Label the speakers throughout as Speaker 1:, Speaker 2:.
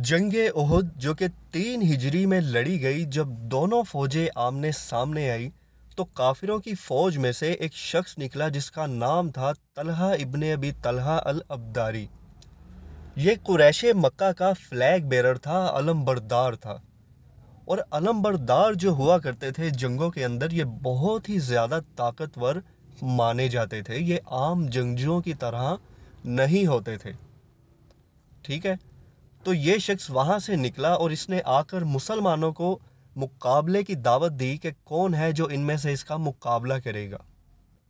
Speaker 1: جنگ احد جو کہ 3 ہجری میں لڑی گئی، جب دونوں فوجیں آمنے سامنے آئی تو کافروں کی فوج میں سے ایک شخص نکلا جس کا نام تھا طلحہ ابن ابی طلحہ الابداری۔ یہ قریش مکہ کا فلیگ بیرر تھا، علم بردار تھا، اور علم بردار جو ہوا کرتے تھے جنگوں کے اندر یہ بہت ہی زیادہ طاقتور مانے جاتے تھے، یہ عام جنگجوؤں کی طرح نہیں ہوتے تھے، ٹھیک ہے۔ تو یہ شخص وہاں سے نکلا اور اس نے آ کر مسلمانوں کو مقابلے کی دعوت دی کہ کون ہے جو ان میں سے اس کا مقابلہ کرے گا۔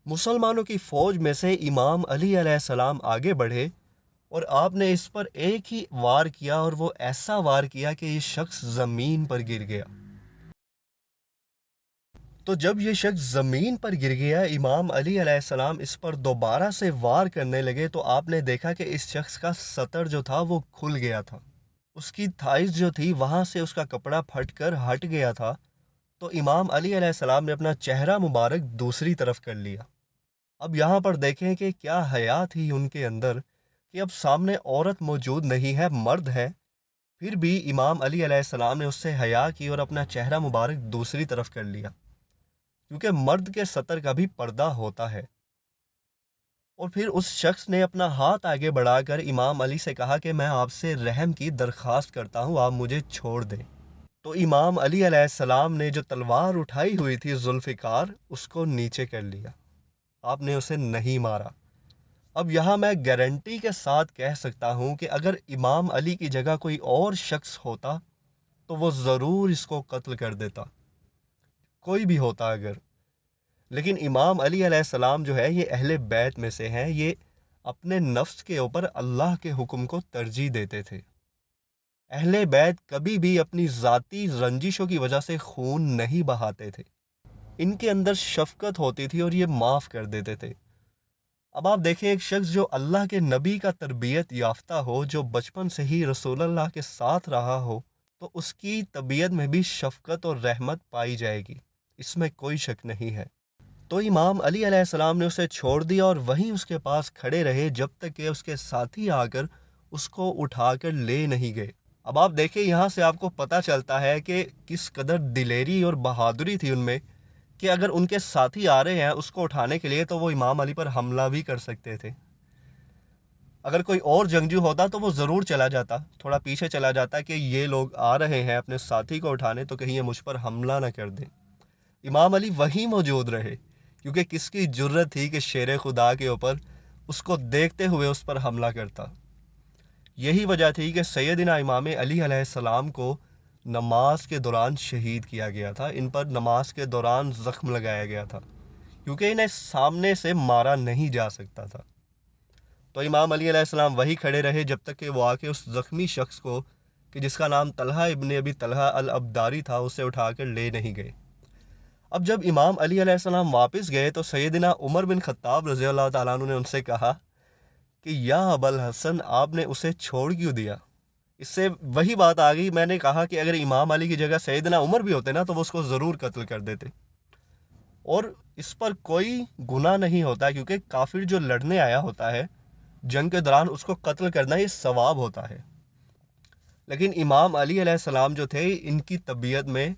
Speaker 1: مسلمانوں کی فوج میں سے امام علی علیہ السلام آگے بڑھے اور آپ نے اس پر ایک ہی وار کیا، اور وہ ایسا وار کیا کہ یہ شخص زمین پر گر گیا۔ تو جب یہ شخص زمین پر گر گیا، امام علی علیہ السلام اس پر دوبارہ سے وار کرنے لگے تو آپ نے دیکھا کہ اس شخص کا سطر جو تھا وہ کھل گیا تھا، اس کی تھائز جو تھی وہاں سے اس کا کپڑا پھٹ کر ہٹ گیا تھا۔ تو امام علی علیہ السلام نے اپنا چہرہ مبارک دوسری طرف کر لیا۔ اب یہاں پر دیکھیں کہ کیا حیا تھی ان کے اندر کہ اب سامنے عورت موجود نہیں ہے، مرد ہے، پھر بھی امام علی علیہ السلام نے اس سے حیا کی اور اپنا چہرہ مبارک دوسری طرف کر لیا، کیونکہ مرد کے سطر کا بھی پردہ ہوتا ہے۔ اور پھر اس شخص نے اپنا ہاتھ آگے بڑھا کر امام علی سے کہا کہ میں آپ سے رحم کی درخواست کرتا ہوں، آپ مجھے چھوڑ دیں۔ تو امام علی علیہ السلام نے جو تلوار اٹھائی ہوئی تھی ذوالفقار، اس کو نیچے کر لیا، آپ نے اسے نہیں مارا۔ اب یہاں میں گارنٹی کے ساتھ کہہ سکتا ہوں کہ اگر امام علی کی جگہ کوئی اور شخص ہوتا تو وہ ضرور اس کو قتل کر دیتا، کوئی بھی ہوتا اگر۔ لیکن امام علی علیہ السلام جو ہے یہ اہل بیت میں سے ہیں، یہ اپنے نفس کے اوپر اللہ کے حکم کو ترجیح دیتے تھے۔ اہل بیت کبھی بھی اپنی ذاتی رنجشوں کی وجہ سے خون نہیں بہاتے تھے، ان کے اندر شفقت ہوتی تھی اور یہ معاف کر دیتے تھے۔ اب آپ دیکھیں ایک شخص جو اللہ کے نبی کا تربیت یافتہ ہو، جو بچپن سے ہی رسول اللہ کے ساتھ رہا ہو، تو اس کی طبیعت میں بھی شفقت اور رحمت پائی جائے گی، اس میں کوئی شک نہیں ہے۔ تو امام علی علیہ السلام نے اسے چھوڑ دیا اور وہیں اس کے پاس کھڑے رہے جب تک کہ اس کے ساتھی آ کر اس کو اٹھا کر لے نہیں گئے۔ اب آپ دیکھیں یہاں سے آپ کو پتہ چلتا ہے کہ کس قدر دلیری اور بہادری تھی ان میں، کہ اگر ان کے ساتھی آ رہے ہیں اس کو اٹھانے کے لیے تو وہ امام علی پر حملہ بھی کر سکتے تھے۔ اگر کوئی اور جنگجو ہوتا تو وہ ضرور چلا جاتا، تھوڑا پیچھے چلا جاتا کہ یہ لوگ آ رہے ہیں اپنے ساتھی کو اٹھانے تو کہیں یہ مجھ پر حملہ نہ کر دیں۔ امام علی وہیں موجود رہے، کیونکہ کس کی جرت تھی کہ شیر خدا کے اوپر اس کو دیکھتے ہوئے اس پر حملہ کرتا۔ یہی وجہ تھی کہ سیدنا امام علی علیہ السلام کو نماز کے دوران شہید کیا گیا تھا، ان پر نماز کے دوران زخم لگایا گیا تھا، کیونکہ انہیں سامنے سے مارا نہیں جا سکتا تھا۔ تو امام علی علیہ السلام وہی کھڑے رہے جب تک کہ وہ آ کے اس زخمی شخص کو، کہ جس کا نام طلحہ ابن ابی طلحہ الابداری تھا، اسے اٹھا کر لے نہیں گئے۔ اب جب امام علی علیہ السلام واپس گئے تو سیدنا عمر بن خطاب رضی اللہ تعالیٰ عنہ نے ان سے کہا کہ یا ابا الحسن، آپ نے اسے چھوڑ کیوں دیا؟ اس سے وہی بات آ گئی، میں نے کہا کہ اگر امام علی کی جگہ سیدنا عمر بھی ہوتے نا تو وہ اس کو ضرور قتل کر دیتے، اور اس پر کوئی گناہ نہیں ہوتا، کیونکہ کافر جو لڑنے آیا ہوتا ہے جنگ کے دوران اس کو قتل کرنا یہ ثواب ہوتا ہے۔ لیکن امام علی علیہ السلام جو تھے ان کی طبیعت میں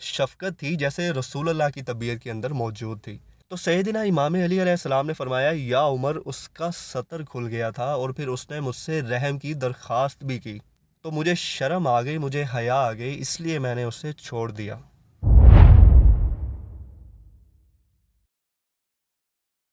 Speaker 1: شفقت تھی جیسے رسول اللہ کی طبیعت کے اندر موجود تھی۔ تو سیدنا امام علی علیہ السلام نے فرمایا یا عمر، اس کا سطر کھل گیا تھا اور پھر اس نے مجھ سے رحم کی درخواست بھی کی، تو مجھے شرم آ گئی، مجھے حیا آ گئی، اس لیے میں نے اسے چھوڑ دیا۔